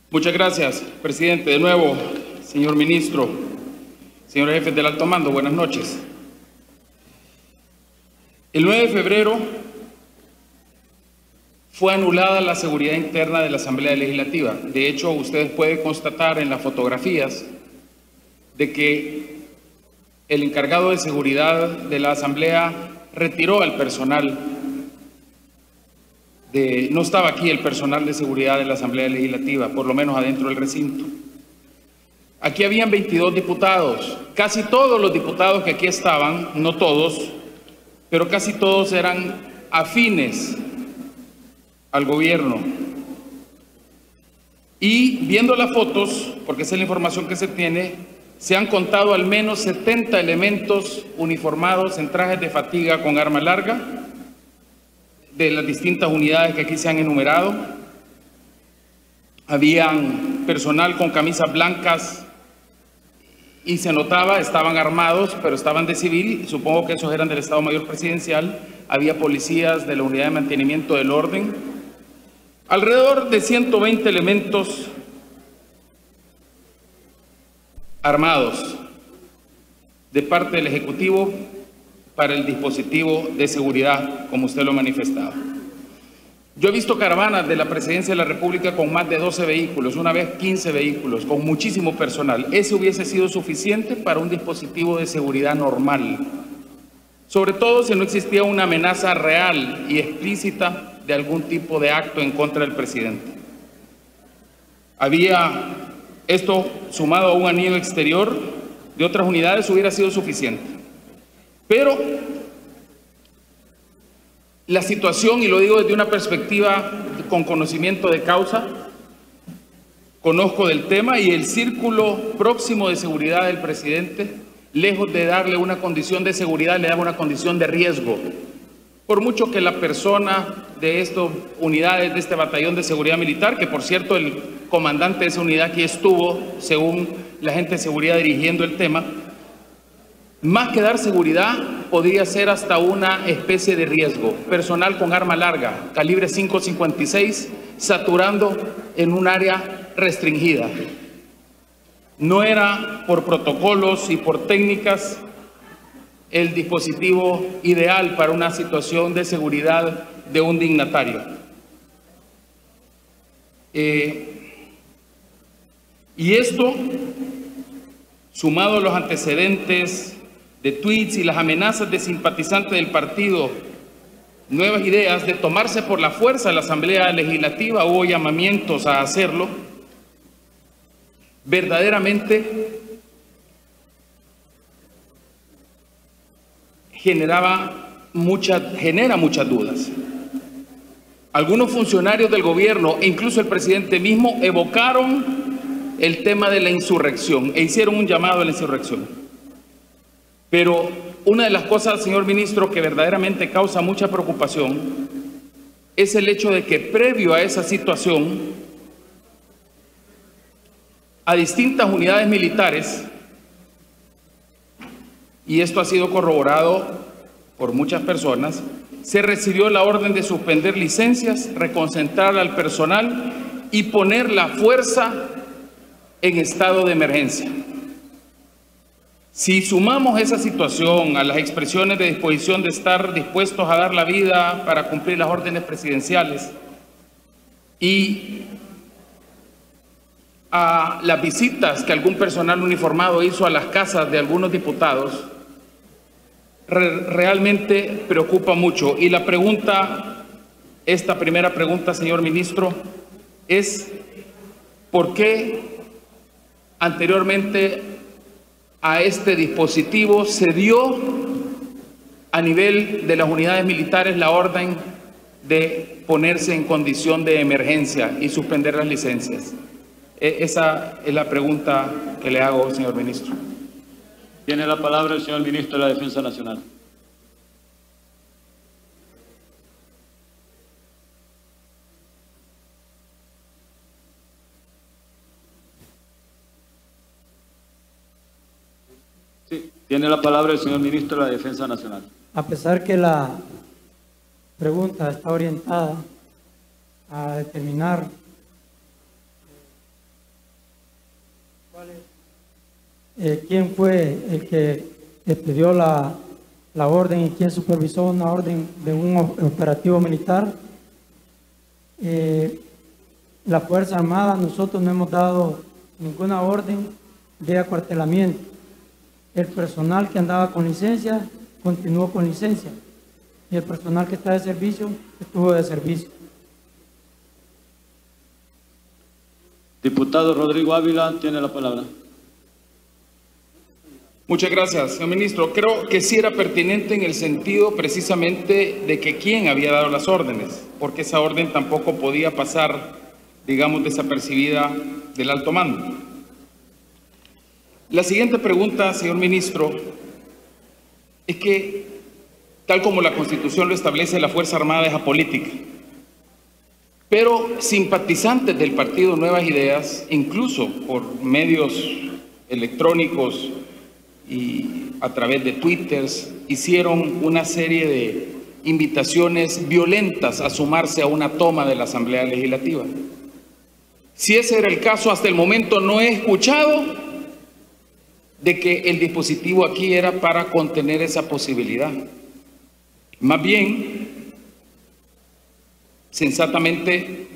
Muchas gracias, presidente. De nuevo, señor ministro, señores jefes del alto mando, buenas noches. El 9 de febrero fue anulada la seguridad interna de la Asamblea Legislativa. De hecho, ustedes pueden constatar en las fotografías de que el encargado de seguridad de la Asamblea retiró al personal. No estaba aquí el personal de seguridad de la Asamblea Legislativa, por lo menos adentro del recinto. Aquí habían 22 diputados. Casi todos los diputados que aquí estaban, no todos, pero casi todos eran afines al gobierno. Y viendo las fotos, porque esa es la información que se tiene, se han contado al menos 70 elementos uniformados en trajes de fatiga con arma larga, de las distintas unidades que aquí se han enumerado. Habían personal con camisas blancas y se notaba, estaban armados, pero estaban de civil, supongo que esos eran del Estado Mayor Presidencial. Había policías de la Unidad de Mantenimiento del Orden. Alrededor de 120 elementos armados de parte del Ejecutivo para el dispositivo de seguridad, como usted lo manifestaba. Yo he visto caravanas de la Presidencia de la República con más de 12 vehículos, una vez 15 vehículos, con muchísimo personal. Ese hubiese sido suficiente para un dispositivo de seguridad normal, sobre todo si no existía una amenaza real y explícita de algún tipo de acto en contra del presidente. Había esto sumado a un anillo exterior de otras unidades, hubiera sido suficiente. Pero la situación, y lo digo desde una perspectiva con conocimiento de causa, conozco del tema, y el círculo próximo de seguridad del presidente, lejos de darle una condición de seguridad, le daba una condición de riesgo. Por mucho que la persona de estas unidades, de este batallón de seguridad militar, que por cierto el comandante de esa unidad aquí estuvo, según la gente de seguridad dirigiendo el tema, más que dar seguridad, podría ser hasta una especie de riesgo. Personal con arma larga, calibre .556, saturando en un área restringida. No era por protocolos y por técnicas el dispositivo ideal para una situación de seguridad de un dignatario. Y esto, sumado a los antecedentes de tweets y las amenazas de simpatizantes del partido Nuevas Ideas de tomarse por la fuerza la Asamblea Legislativa, hubo llamamientos a hacerlo, verdaderamente genera muchas dudas. Algunos funcionarios del gobierno e incluso el presidente mismo evocaron el tema de la insurrección e hicieron un llamado a la insurrección. Pero una de las cosas, señor ministro, que verdaderamente causa mucha preocupación es el hecho de que previo a esa situación, a distintas unidades militares, y esto ha sido corroborado por muchas personas, se recibió la orden de suspender licencias, reconcentrar al personal y poner la fuerza en estado de emergencia. Si sumamos esa situación a las expresiones de disposición de estar dispuestos a dar la vida para cumplir las órdenes presidenciales y a las visitas que algún personal uniformado hizo a las casas de algunos diputados, realmente preocupa mucho. Y la pregunta, esta primera pregunta, señor ministro, es ¿por qué anteriormente a este dispositivo se dio a nivel de las unidades militares la orden de ponerse en condición de emergencia y suspender las licencias? Esa es la pregunta que le hago, señor ministro. Tiene la palabra el señor ministro de la Defensa Nacional. Sí, tiene la palabra el señor ministro de la Defensa Nacional. A pesar que la pregunta está orientada a determinar quién fue el que expidió la orden y quién supervisó una orden de un operativo militar. La Fuerza Armada, nosotros no hemos dado ninguna orden de acuartelamiento. El personal que andaba con licencia continuó con licencia y el personal que está de servicio estuvo de servicio. Diputado Rodrigo Ávila tiene la palabra. Muchas gracias, señor ministro. Creo que sí era pertinente en el sentido precisamente de que quién había dado las órdenes, porque esa orden tampoco podía pasar, digamos, desapercibida del alto mando. La siguiente pregunta, señor ministro, es que, tal como la Constitución lo establece, la Fuerza Armada es apolítica. Pero simpatizantes del partido Nuevas Ideas, incluso por medios electrónicos y a través de twitters, hicieron una serie de invitaciones violentas a sumarse a una toma de la Asamblea Legislativa. Si ese era el caso, hasta el momento no he escuchado de que el dispositivo aquí era para contener esa posibilidad. Más bien, sensatamente,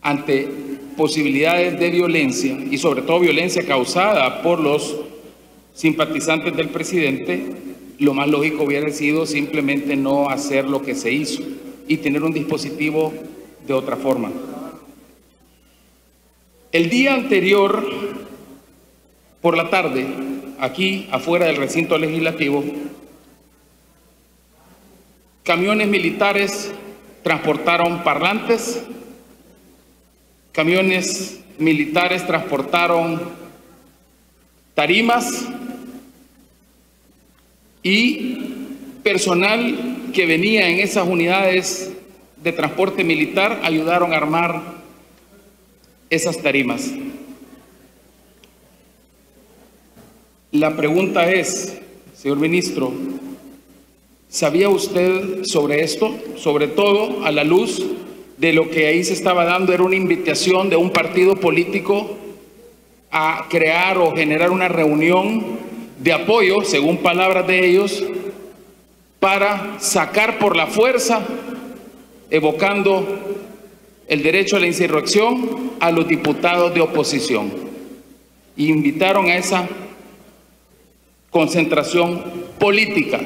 ante posibilidades de violencia y sobre todo violencia causada por los simpatizantes del presidente, lo más lógico hubiera sido simplemente no hacer lo que se hizo y tener un dispositivo de otra forma. El día anterior, por la tarde, aquí afuera del recinto legislativo, camiones militares transportaron parlantes, camiones militares transportaron tarimas y personal que venía en esas unidades de transporte militar ayudaron a armar esas tarimas. La pregunta es, señor ministro, ¿sabía usted sobre esto? Sobre todo a la luz de lo que ahí se estaba dando, era una invitación de un partido político a crear o generar una reunión de apoyo, según palabras de ellos, para sacar por la fuerza, evocando el derecho a la insurrección, a los diputados de oposición. Y invitaron a esa concentración política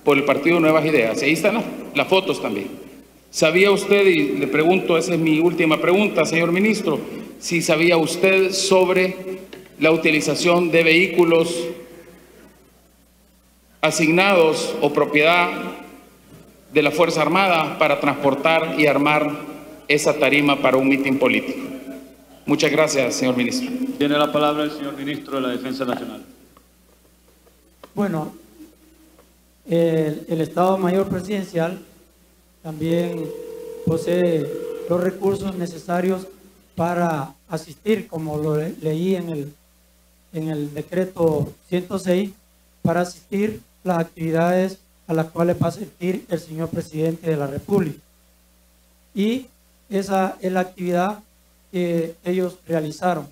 por el partido Nuevas Ideas. Ahí están las fotos también. ¿Sabía usted, y le pregunto, esa es mi última pregunta, señor ministro, si sabía usted sobre la utilización de vehículos asignados o propiedad de la Fuerza Armada para transportar y armar esa tarima para un mitin político? Muchas gracias, señor ministro. Tiene la palabra el señor ministro de la Defensa Nacional. Bueno, el Estado Mayor Presidencial también posee los recursos necesarios para asistir, como lo leí en el decreto 106, para asistir las actividades a las cuales va a asistir el señor presidente de la República. Y esa es la actividad que ellos realizaron.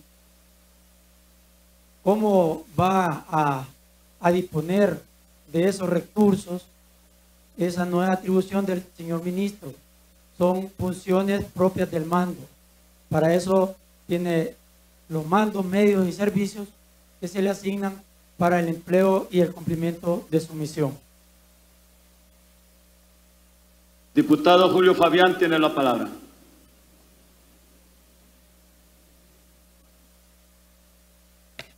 ¿Cómo va a disponer de esos recursos? Esa no es atribución del señor ministro, son funciones propias del mando. Para eso tiene los mandos, medios y servicios que se le asignan para el empleo y el cumplimiento de su misión. Diputado Julio Fabián tiene la palabra.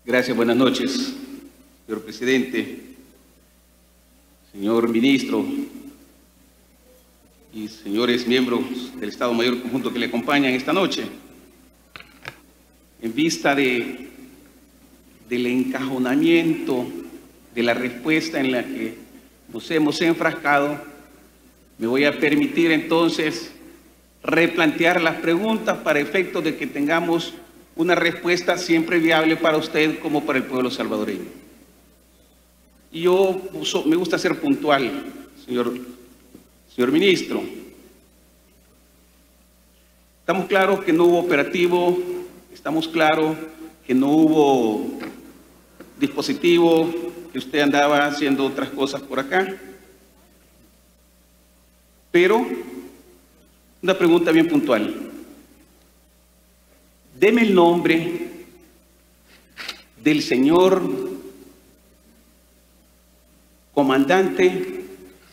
Gracias, buenas noches, señor presidente, señor ministro y señores miembros del Estado Mayor Conjunto que le acompañan esta noche. En vista del encajonamiento de la respuesta en la que nos hemos enfrascado, me voy a permitir entonces replantear las preguntas para efectos de que tengamos una respuesta siempre viable para usted como para el pueblo salvadoreño. Y yo me gusta ser puntual, señor ministro. Estamos claros que no hubo operativo, estamos claros que no hubo dispositivo, que usted andaba haciendo otras cosas por acá. Pero, una pregunta bien puntual. Deme el nombre del señor comandante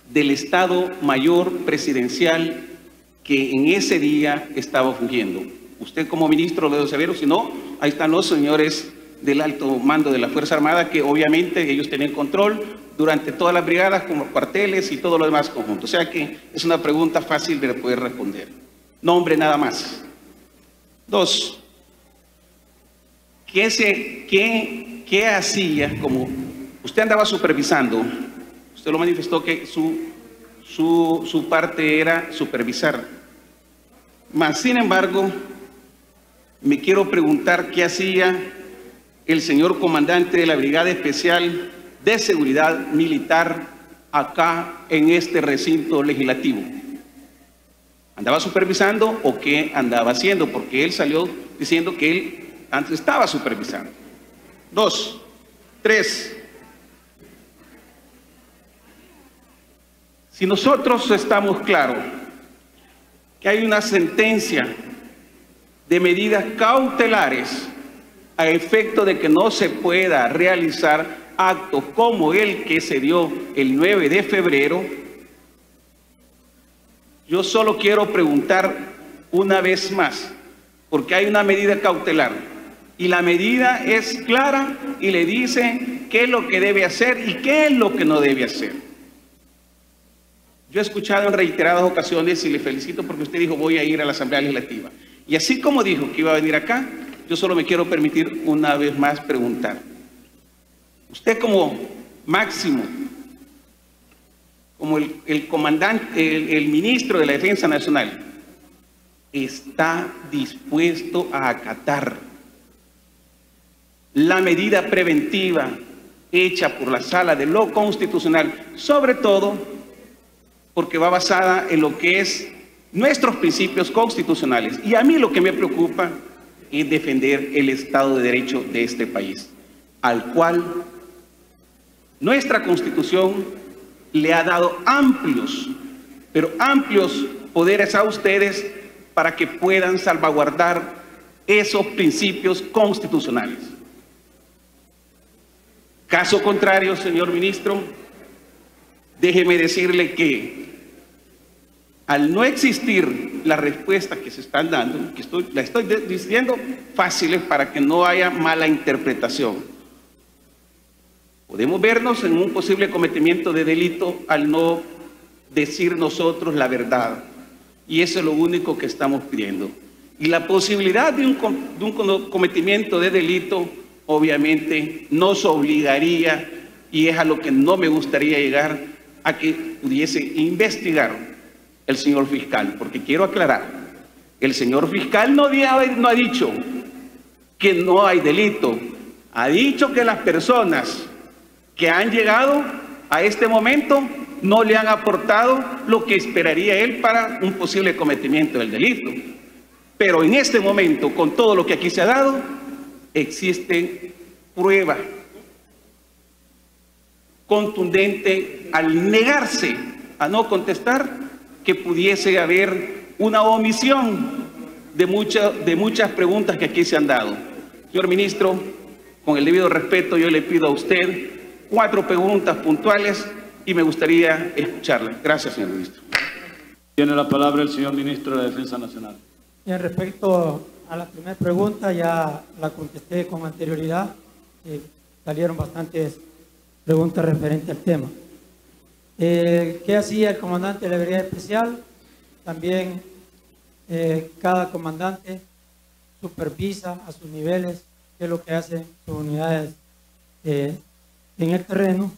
del Estado Mayor Presidencial que en ese día estaba fungiendo. Usted como ministro lo debe saber, o si no, ahí están los señores del alto mando de la Fuerza Armada, que obviamente ellos tenían control durante todas las brigadas, como cuarteles y todo lo demás conjunto. O sea que es una pregunta fácil de poder responder. Nombre nada más. 2. ¿Qué hacía? Como usted andaba supervisando, usted lo manifestó que su parte era supervisar. Mas, sin embargo, me quiero preguntar qué hacía el señor comandante de la Brigada Especial de Seguridad Militar acá en este recinto legislativo. ¿Andaba supervisando o qué andaba haciendo? Porque él salió diciendo que él antes estaba supervisando. 2. 3. Si nosotros estamos claros que hay una sentencia de medidas cautelares a efecto de que no se pueda realizar actos como el que se dio el 9 de febrero, yo solo quiero preguntar una vez más, porque hay una medida cautelar y la medida es clara y le dice qué es lo que debe hacer y qué es lo que no debe hacer. Yo he escuchado en reiteradas ocasiones y le felicito porque usted dijo voy a ir a la Asamblea Legislativa. Y así como dijo que iba a venir acá, yo solo me quiero permitir una vez más preguntar. Usted como máximo, como el comandante, el ministro de la Defensa Nacional, está dispuesto a acatar la medida preventiva hecha por la Sala de lo Constitucional, sobre todo porque va basada en lo que es nuestros principios constitucionales. Y a mí lo que me preocupa es defender el Estado de Derecho de este país, al cual nuestra Constitución le ha dado amplios, pero amplios poderes a ustedes para que puedan salvaguardar esos principios constitucionales. Caso contrario, señor ministro, déjeme decirle que al no existir las respuestas que se están dando, la estoy diciendo fáciles para que no haya mala interpretación, podemos vernos en un posible cometimiento de delito al no decir nosotros la verdad. Y eso es lo único que estamos pidiendo. Y la posibilidad de un cometimiento de delito, obviamente, nos obligaría, y es a lo que no me gustaría llegar, a que pudiese investigar el señor fiscal. Porque quiero aclarar, el señor fiscal no ha dicho que no hay delito, ha dicho que las personas que han llegado a este momento no le han aportado lo que esperaría él para un posible cometimiento del delito. Pero en este momento, con todo lo que aquí se ha dado, existe prueba contundente al negarse a no contestar que pudiese haber una omisión de muchas preguntas que aquí se han dado. Señor ministro, con el debido respeto, yo le pido a usted 4 preguntas puntuales y me gustaría escucharla. Gracias, señor ministro. Tiene la palabra el señor ministro de la Defensa Nacional. Bien, respecto a la primera pregunta, ya la contesté con anterioridad. Salieron bastantes preguntas referentes al tema. ¿Qué hacía el comandante de la Brigada Especial? También cada comandante supervisa a sus niveles qué es lo que hacen sus unidades en el terreno.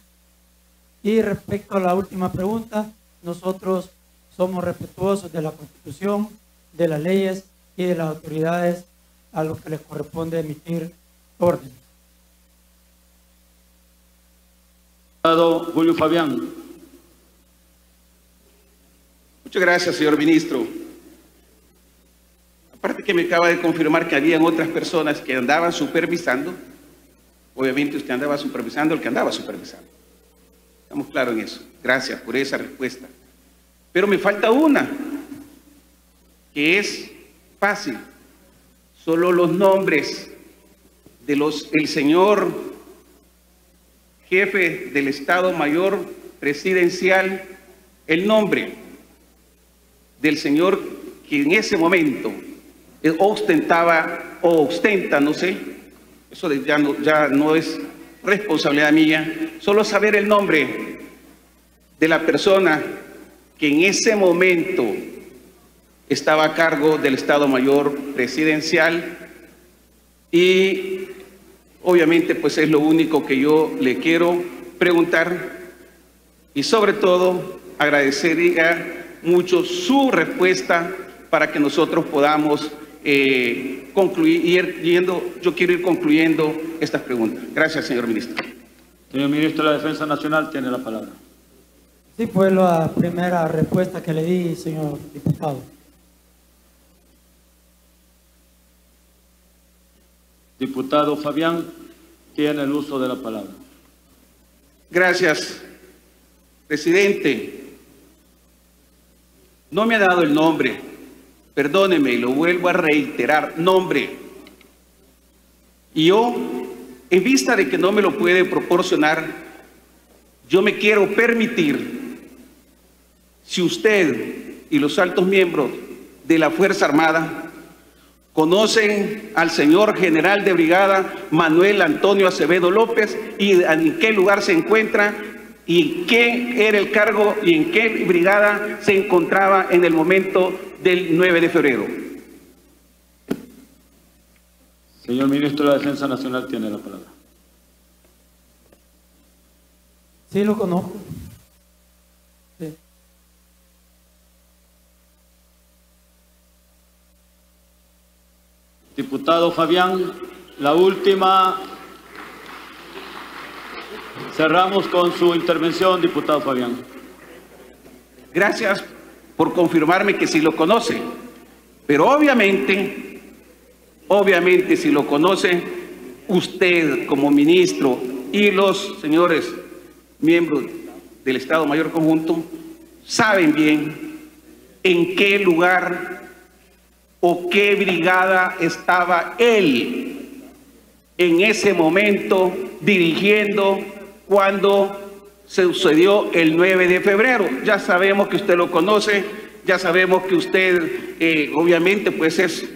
Y respecto a la última pregunta, nosotros somos respetuosos de la Constitución, de las leyes y de las autoridades a los que les corresponde emitir órdenes. Julio Fabián. Muchas gracias, señor ministro. Aparte, que me acaba de confirmar que habían otras personas que andaban supervisando. Obviamente usted andaba supervisando el que andaba supervisando. Estamos claros en eso. Gracias por esa respuesta. Pero me falta una, que es fácil. Solo los nombres de el señor jefe del Estado Mayor Presidencial, el nombre del señor que en ese momento ostentaba o ostenta, no sé, eso ya no es responsabilidad mía, solo saber el nombre de la persona que en ese momento estaba a cargo del Estado Mayor Presidencial. Y obviamente pues es lo único que yo le quiero preguntar, y sobre todo agradecería mucho su respuesta para que nosotros podamos concluir, yo quiero ir concluyendo estas preguntas. Gracias, señor ministro. Señor ministro de la Defensa Nacional, tiene la palabra. Sí, fue la primera respuesta que le di, señor diputado. Diputado Fabián, tiene el uso de la palabra. Gracias, presidente. No me ha dado el nombre, perdóneme, y lo vuelvo a reiterar, nombre. Y yo, en vista de que no me lo puede proporcionar, yo me quiero permitir, si usted y los altos miembros de la Fuerza Armada conocen al señor general de brigada Manuel Antonio Acevedo López y en qué lugar se encuentra y qué era el cargo y en qué brigada se encontraba en el momento del 9 de febrero. Señor ministro de la Defensa Nacional, tiene la palabra. Sí, lo conozco. Sí. Diputado Fabián, la última. Cerramos con su intervención, diputado Fabián. Gracias por confirmarme que sí lo conoce, pero obviamente si lo conoce usted como ministro y los señores miembros del Estado Mayor Conjunto, saben bien en qué lugar o qué brigada estaba él en ese momento dirigiendo cuando se sucedió el 9 de febrero. Ya sabemos que usted lo conoce, ya sabemos que usted obviamente pues es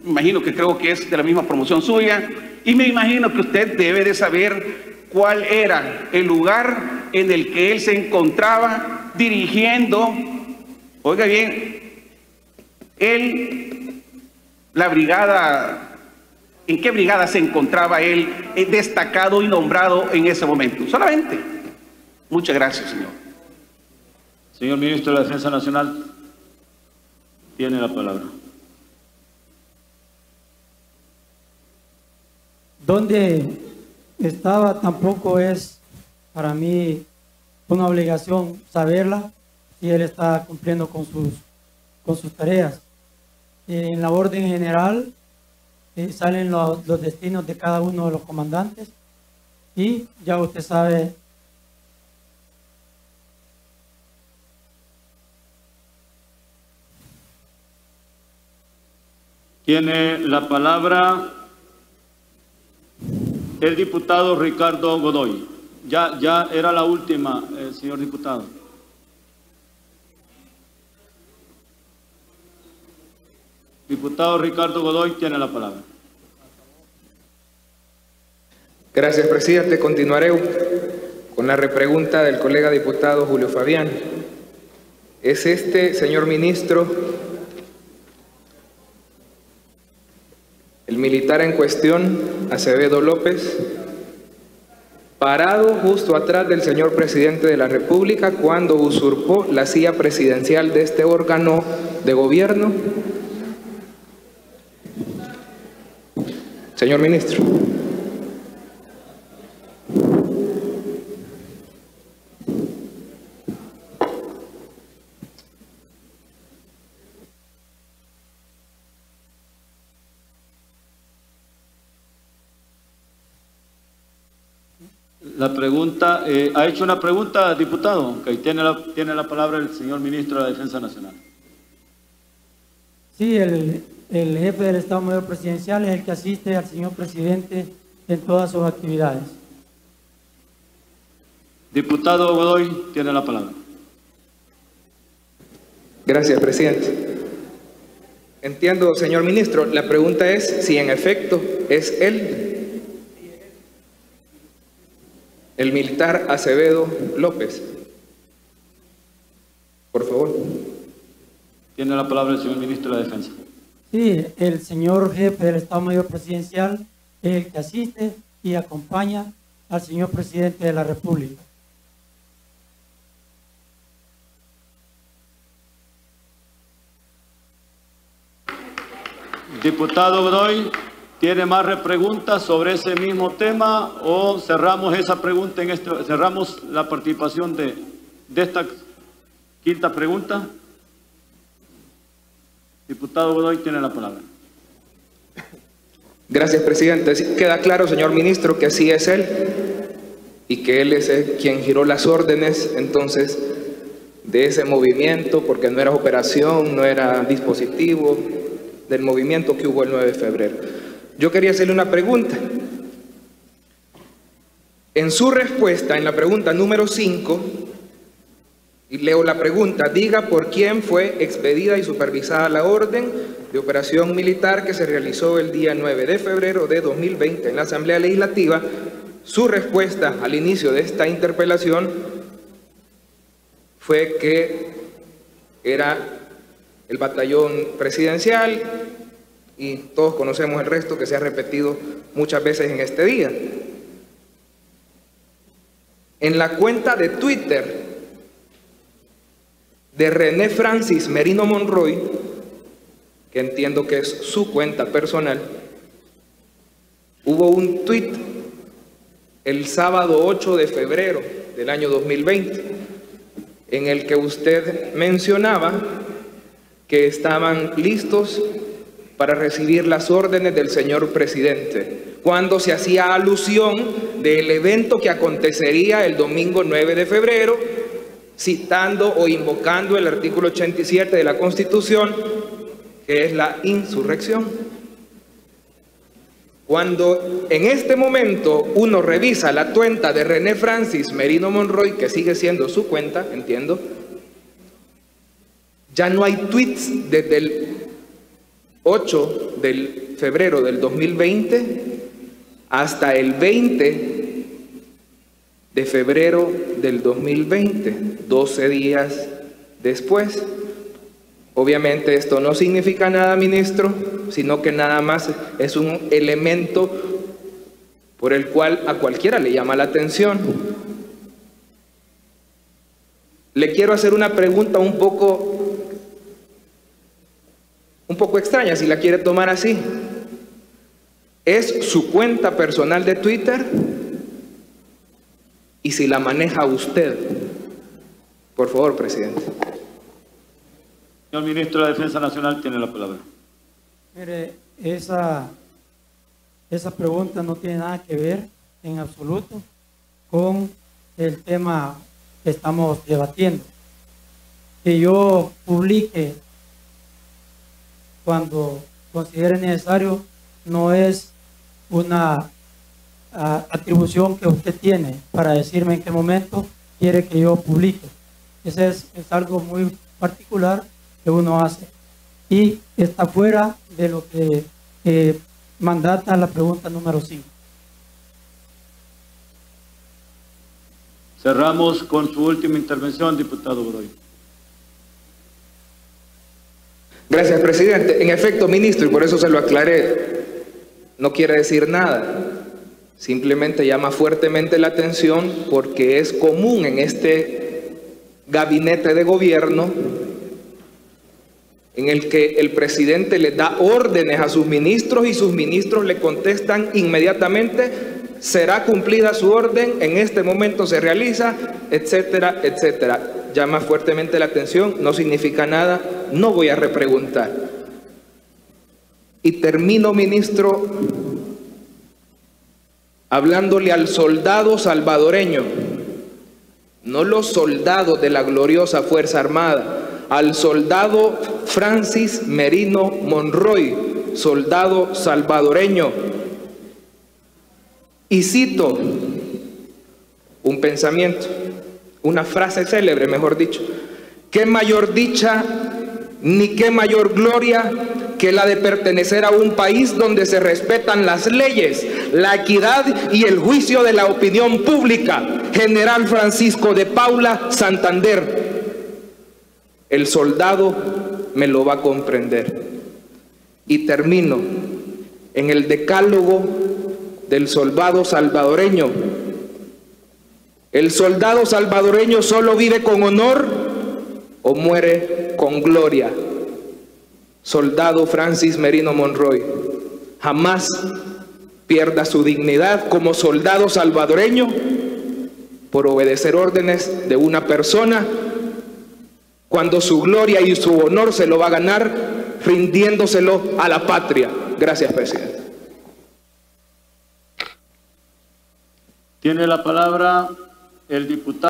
imagino que creo que es de la misma promoción suya, y me imagino que usted debe de saber cuál era el lugar en el que él se encontraba dirigiendo, oiga bien, la brigada, ¿en qué brigada se encontraba él destacado y nombrado en ese momento? Solamente. Muchas gracias, señor. Señor ministro de la Defensa Nacional, tiene la palabra. Donde estaba tampoco es para mí una obligación saberla si él está cumpliendo con sus tareas. En la orden general salen los destinos de cada uno de los comandantes y ya usted sabe. Tiene la palabra el diputado Ricardo Godoy. Ya era la última, señor diputado. Diputado Ricardo Godoy tiene la palabra. Gracias, presidente. Continuaré con la repregunta del colega diputado Julio Fabián. ¿Es este, señor ministro, el militar en cuestión, Acevedo López, parado justo atrás del señor presidente de la República cuando usurpó la silla presidencial de este órgano de gobierno? Señor ministro. La pregunta, ha hecho una pregunta, diputado. Okay, tiene la palabra el señor ministro de la Defensa Nacional. Sí, el jefe del Estado Mayor Presidencial es el que asiste al señor presidente en todas sus actividades. Diputado Godoy, tiene la palabra. Gracias, presidente. Entiendo, señor ministro, la pregunta es si en efecto es él, el militar Acevedo López. Por favor. Tiene la palabra el señor ministro de la Defensa. Sí, el señor jefe del Estado Mayor Presidencial es el que asiste y acompaña al señor presidente de la República. Diputado Godoy, ¿tiene más preguntas sobre ese mismo tema o cerramos esa pregunta cerramos la participación de esta quinta pregunta? Diputado Godoy, tiene la palabra. Gracias, presidente. Queda claro, señor ministro, que así es él y que él es quien giró las órdenes entonces de ese movimiento, porque no era operación, no era dispositivo, del movimiento que hubo el 9 de febrero. Yo quería hacerle una pregunta. En su respuesta, en la pregunta número 5, y leo la pregunta, diga por quién fue expedida y supervisada la orden de operación militar que se realizó el día 9 de febrero de 2020 en la Asamblea Legislativa. Su respuesta al inicio de esta interpelación fue que era el batallón presidencial, y todos conocemos el resto que se ha repetido muchas veces en este día. En la cuenta de Twitter de René Francis Merino Monroy, que entiendo que es su cuenta personal, hubo un tuit el sábado 8 de febrero del año 2020, en el que usted mencionaba que estaban listos para recibir las órdenes del señor presidente, cuando se hacía alusión del evento que acontecería el domingo 9 de febrero, citando o invocando el artículo 87 de la Constitución, que es la insurrección. Cuando en este momento uno revisa la cuenta de René Francis Merino Monroy, que sigue siendo su cuenta, entiendo, ya no hay tweets desde el 8 de febrero del 2020 hasta el 20 de febrero del 2020, 12 días después. Obviamente esto no significa nada, ministro, sino que nada más es un elemento por el cual a cualquiera le llama la atención. Le quiero hacer una pregunta un poco extraña, si la quiere tomar así. ¿Es su cuenta personal de Twitter? Y si la maneja usted, por favor, presidente. Señor ministro de la Defensa Nacional, tiene la palabra. Mire, esa pregunta no tiene nada que ver en absoluto con el tema que estamos debatiendo. Que yo publique cuando considere necesario no es una atribución que usted tiene para decirme en qué momento quiere que yo publique. Ese es algo muy particular que uno hace y está fuera de lo que mandata la pregunta número 5. Cerramos con su última intervención, diputado Godoy. Gracias, presidente. En efecto, ministro, y por eso se lo aclaré, no quiere decir nada. Simplemente llama fuertemente la atención porque es común en este gabinete de gobierno en el que el presidente le da órdenes a sus ministros y sus ministros le contestan inmediatamente: será cumplida su orden, en este momento se realiza, etcétera, etcétera. Llama fuertemente la atención, no significa nada, no voy a repreguntar. Y termino, ministro, hablándole al soldado salvadoreño, no los soldados de la gloriosa Fuerza Armada, al soldado Francis Merino Monroy, soldado salvadoreño. Y cito un pensamiento, una frase célebre, mejor dicho: qué mayor dicha ni qué mayor gloria que la de pertenecer a un país donde se respetan las leyes, la equidad y el juicio de la opinión pública. General Francisco de Paula, Santander. El soldado me lo va a comprender. Y termino en el decálogo del soldado salvadoreño. El soldado salvadoreño solo vive con honor o muere con gloria. Soldado Francis Merino Monroy, jamás pierda su dignidad como soldado salvadoreño por obedecer órdenes de una persona, cuando su gloria y su honor se lo va a ganar rindiéndoselo a la patria. Gracias, presidente. Tiene la palabra el diputado